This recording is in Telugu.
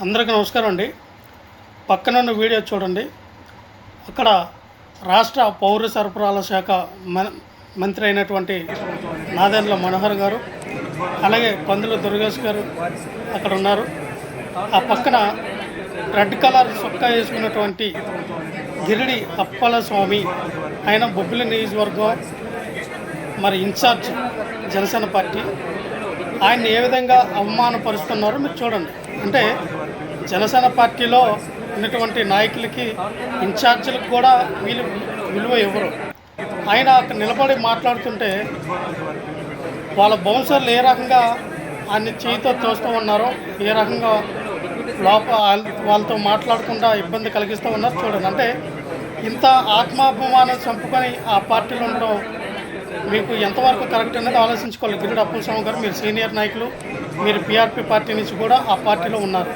అందరికీ నమస్కారం అండి. పక్కనున్న వీడియో చూడండి. అక్కడ రాష్ట్ర పౌర సరఫరాల శాఖ మంత్రి అయినటువంటి నాదెండ్ల మనోహర్ గారు, అలాగే పందుల దుర్గేష్ గారు అక్కడ ఉన్నారు. ఆ పక్కన రెడ్ కలర్ చొక్కా వేసుకున్నటువంటి గిరిడి అప్పల స్వామి, ఆయన బొబ్బిలి నియోజకవర్గం మరి ఇన్ఛార్జ్ జనసేన పార్టీ. ఆయన్ని ఏ విధంగా అవమానపరుస్తున్నారో మీరు చూడండి. అంటే జనసేన పార్టీలో ఉన్నటువంటి నాయకులకి, ఇన్ఛార్జీలకు కూడా విలువ ఇవ్వరు. ఆయన అక్కడ నిలబడి మాట్లాడుతుంటే వాళ్ళ బౌన్సర్లు ఏ రకంగా ఆయన్ని చేయితో తోస్తూ ఉన్నారో, ఏ రకంగా వాళ్ళతో మాట్లాడకుండా ఇబ్బంది కలిగిస్తూ ఉన్నారు చూడండి. అంటే ఇంత ఆత్మాభిమానం చంపుకొని ఆ పార్టీలో ఉండడం మీకు ఎంతవరకు కరెక్ట్ అనేది ఆలోచించుకోవాలి. గిరిడి అప్పల స్వామి గారు, మీరు సీనియర్ నాయకులు, మీరు పీఆర్పీ పార్టీ నుంచి కూడా ఆ పార్టీలో ఉన్నారు.